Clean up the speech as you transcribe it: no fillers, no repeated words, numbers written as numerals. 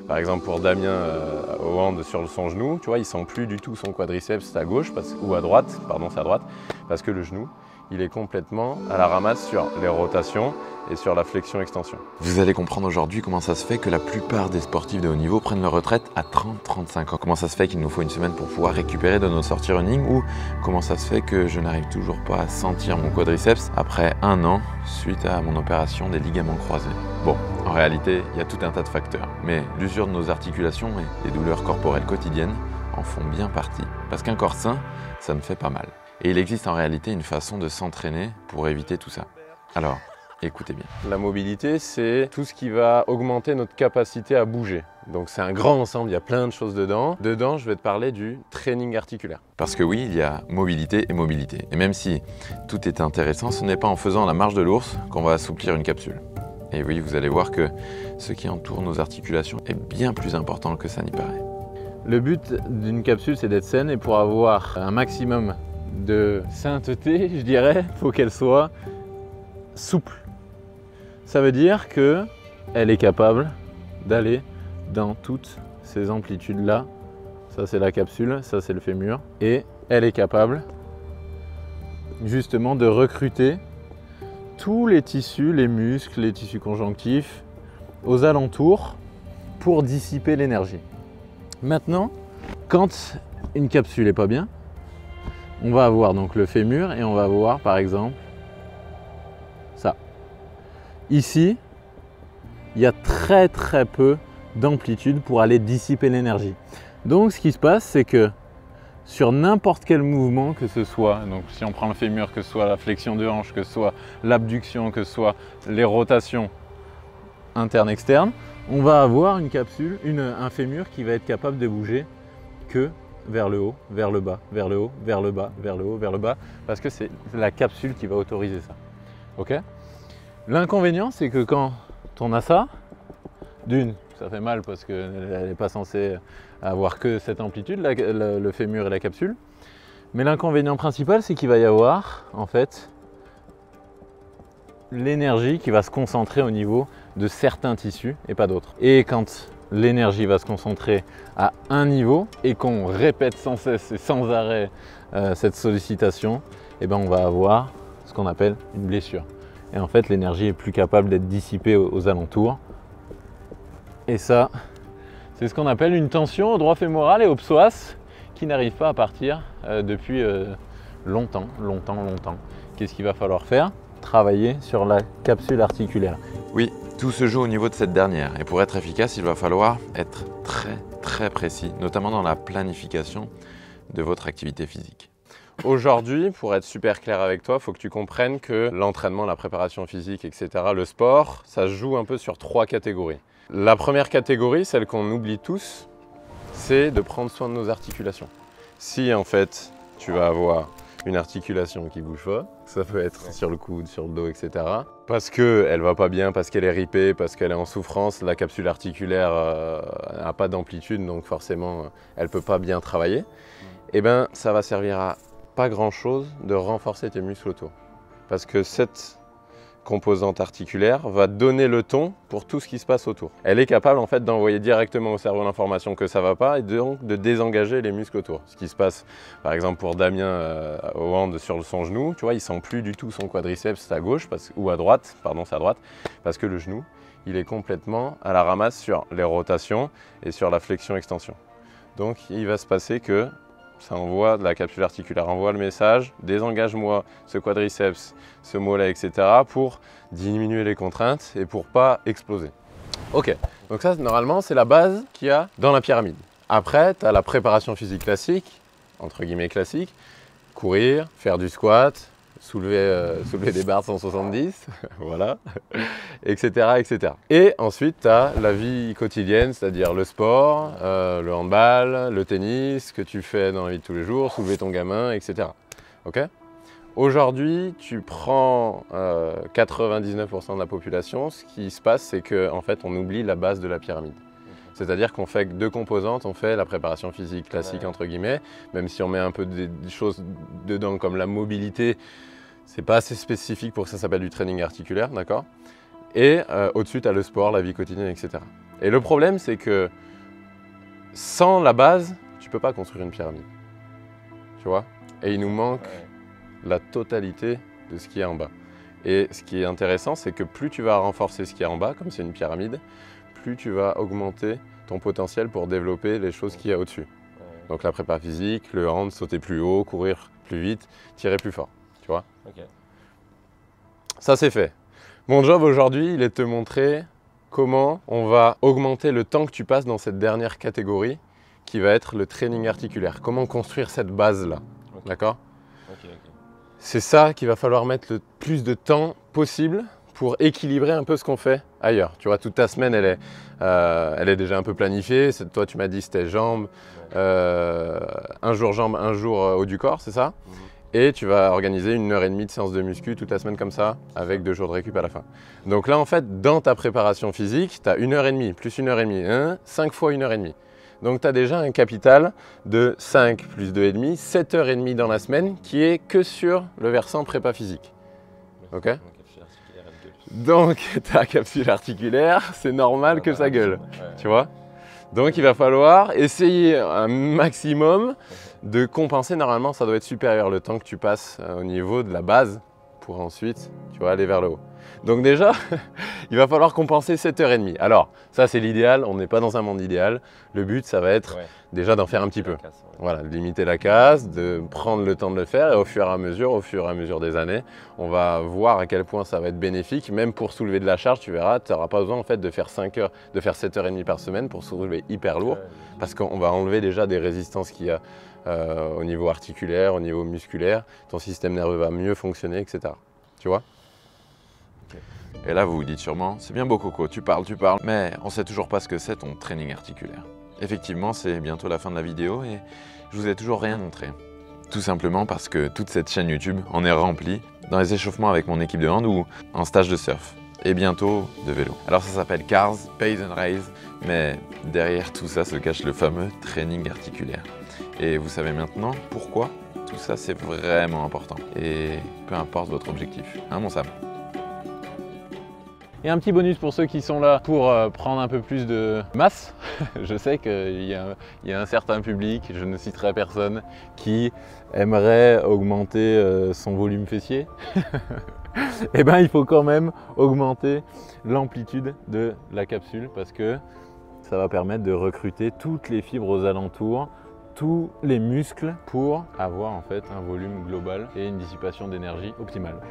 Par exemple pour Damien au hand sur son genou, tu vois, il sent plus du tout son quadriceps à gauche ou à droite, pardon c'est à droite, parce que le genou, il est complètement à la ramasse sur les rotations et sur la flexion-extension. Vous allez comprendre aujourd'hui comment ça se fait que la plupart des sportifs de haut niveau prennent leur retraite à 30-35 ans. Comment ça se fait qu'il nous faut une semaine pour pouvoir récupérer de nos sorties running, ou comment ça se fait que je n'arrive toujours pas à sentir mon quadriceps après 1 an suite à mon opération des ligaments croisés. Bon, en réalité, il y a tout un tas de facteurs, mais l'usure de nos articulations et les douleurs corporelles quotidiennes en font bien partie. Parce qu'un corps sain, ça ne fait pas mal. Et il existe en réalité une façon de s'entraîner pour éviter tout ça. Alors, écoutez bien. La mobilité, c'est tout ce qui va augmenter notre capacité à bouger. Donc c'est un grand ensemble, il y a plein de choses dedans. Dedans, je vais te parler du training articulaire. Parce que oui, il y a mobilité et mobilité. Et même si tout est intéressant, ce n'est pas en faisant la marche de l'ours qu'on va assouplir une capsule. Et oui, vous allez voir que ce qui entoure nos articulations est bien plus important que ça n'y paraît. Le but d'une capsule, c'est d'être saine, et pour avoir un maximum de sainteté, je dirais, il faut qu'elle soit souple. Ça veut dire qu'elle est capable d'aller dans toutes ces amplitudes-là. Ça, c'est la capsule, ça, c'est le fémur. Et elle est capable justement de recruter tous les tissus, les muscles, les tissus conjonctifs aux alentours pour dissiper l'énergie. Maintenant, quand une capsule n'est pas bien, on va avoir donc le fémur et on va avoir par exemple ça. Ici, il y a très peu d'amplitude pour aller dissiper l'énergie. Donc ce qui se passe, c'est que sur n'importe quel mouvement que ce soit, donc si on prend le fémur, que ce soit la flexion de hanche, que ce soit l'abduction, que ce soit les rotations internes externes, on va avoir une capsule, un fémur qui va être capable de bouger que vers le haut, vers le bas, vers le haut, vers le bas, vers le haut, vers le bas, parce que c'est la capsule qui va autoriser ça. Ok ? L'inconvénient, c'est que quand on a ça, d'une, ça fait mal parce qu'elle n'est pas censée avoir que cette amplitude, le fémur et la capsule. Mais l'inconvénient principal, c'est qu'il va y avoir en fait l'énergie qui va se concentrer au niveau de certains tissus et pas d'autres. Et quand l'énergie va se concentrer à un niveau et qu'on répète sans cesse et sans arrêt cette sollicitation, eh ben on va avoir ce qu'on appelle une blessure. Et en fait, l'énergie est plus capable d'être dissipée aux alentours. Et ça, c'est ce qu'on appelle une tension au droit fémoral et au psoas qui n'arrive pas à partir depuis longtemps. Qu'est-ce qu'il va falloir faire ? Travailler sur la capsule articulaire. Oui, tout se joue au niveau de cette dernière. Et pour être efficace, il va falloir être très précis, notamment dans la planification de votre activité physique. Aujourd'hui, pour être super clair avec toi, il faut que tu comprennes que l'entraînement, la préparation physique, etc., le sport, ça se joue un peu sur 3 catégories. La première catégorie, celle qu'on oublie tous, c'est de prendre soin de nos articulations. Si en fait, tu vas avoir une articulation qui bouge pas, ça peut être sur le coude, sur le dos, etc. Parce qu'elle va pas bien, parce qu'elle est ripée, parce qu'elle est en souffrance, la capsule articulaire n'a pas d'amplitude, donc forcément, elle peut pas bien travailler. Et bien, ça va servir à pas grand-chose de renforcer tes muscles autour. Parce que cette composante articulaire va donner le ton pour tout ce qui se passe autour. Elle est capable en fait d'envoyer directement au cerveau l'information que ça va pas, et donc de désengager les muscles autour. Ce qui se passe par exemple pour Damien au hand sur son genou, tu vois, il sent plus du tout son quadriceps à gauche ou à droite, pardon c'est à droite, parce que le genou, il est complètement à la ramasse sur les rotations et sur la flexion-extension. Donc il va se passer que ça envoie, la capsule articulaire envoie le message, désengage-moi ce quadriceps, ce mollet, etc. pour diminuer les contraintes et pour pas exploser. Ok, donc ça normalement c'est la base qu'il y a dans la pyramide. Après, tu as la préparation physique classique, entre guillemets classique, courir, faire du squat, soulever des barres de 170, voilà, etc., etc. Et ensuite, tu as la vie quotidienne, c'est-à-dire le sport, le handball, le tennis, ce que tu fais dans la vie de tous les jours, soulever ton gamin, etc. Ok ? Aujourd'hui, tu prends 99% de la population, ce qui se passe, c'est qu'en fait, on oublie la base de la pyramide. C'est-à-dire qu'on fait 2 composantes, on fait la préparation physique classique, entre guillemets, même si on met un peu des choses dedans comme la mobilité, c'est pas assez spécifique pour que ça s'appelle du training articulaire, d'accord ? Et au-dessus, tu as le sport, la vie quotidienne, etc. Et le problème, c'est que sans la base, tu ne peux pas construire une pyramide. Tu vois? Et il nous manque la totalité de ce qu'il y a en bas. Et ce qui est intéressant, c'est que plus tu vas renforcer ce qu'il y a en bas, comme c'est une pyramide, plus tu vas augmenter ton potentiel pour développer les choses qu'il y a au-dessus. Donc la prépa physique, le hand, sauter plus haut, courir plus vite, tirer plus fort. Tu vois? Ça, c'est fait. Mon job aujourd'hui, il est de te montrer comment on va augmenter le temps que tu passes dans cette dernière catégorie qui va être le training articulaire. Comment construire cette base-là. D'accord? C'est ça qu'il va falloir mettre le plus de temps possible pour équilibrer un peu ce qu'on fait ailleurs. Tu vois, toute ta semaine, elle est déjà un peu planifiée. Toi, tu m'as dit c'était jambes, un jour jambes, un jour haut du corps, c'est ça? Et tu vas organiser 1h30 de séance de muscu toute la semaine comme ça, avec 2 jours de récup à la fin. Donc là, en fait, dans ta préparation physique, tu as 1h30 plus 1h30, 5 fois 1h30. Donc tu as déjà un capital de 5 plus 2,5, 7h30 dans la semaine qui est que sur le versant prépa physique. Ok? Donc ta capsule articulaire, c'est normal que ça gueule, tu vois? Donc il va falloir essayer un maximum de compenser. Normalement, ça doit être supérieur le temps que tu passes au niveau de la base pour ensuite, tu vois, aller vers le haut. Donc déjà, il va falloir compenser 7h30. Alors, ça c'est l'idéal, on n'est pas dans un monde idéal. Le but, ça va être déjà d'en faire un petit peu. Voilà, de limiter la casse, de prendre le temps de le faire et au fur et à mesure des années, on va voir à quel point ça va être bénéfique. Même pour soulever de la charge, tu verras, tu n'auras pas besoin en fait de faire 7h30 par semaine pour soulever hyper lourd parce qu'on va enlever déjà des résistances qu'il y a au niveau articulaire, au niveau musculaire. Ton système nerveux va mieux fonctionner, etc. Tu vois? Et là, vous vous dites sûrement, c'est bien beau Coco, tu parles, mais on ne sait toujours pas ce que c'est ton training articulaire. Effectivement, c'est bientôt la fin de la vidéo et je vous ai toujours rien montré. Tout simplement parce que toute cette chaîne YouTube en est remplie dans les échauffements avec mon équipe de hand ou en stage de surf et bientôt de vélo. Alors ça s'appelle Cars, Pace and Race, mais derrière tout ça se cache le fameux training articulaire. Et vous savez maintenant pourquoi tout ça c'est vraiment important. Et peu importe votre objectif, hein mon Sam? Et un petit bonus pour ceux qui sont là pour prendre un peu plus de masse. Je sais qu'il y a un certain public, je ne citerai personne, qui aimerait augmenter son volume fessier. Et bien il faut quand même augmenter l'amplitude de la capsule parce que ça va permettre de recruter toutes les fibres aux alentours, tous les muscles pour avoir en fait un volume global et une dissipation d'énergie optimale.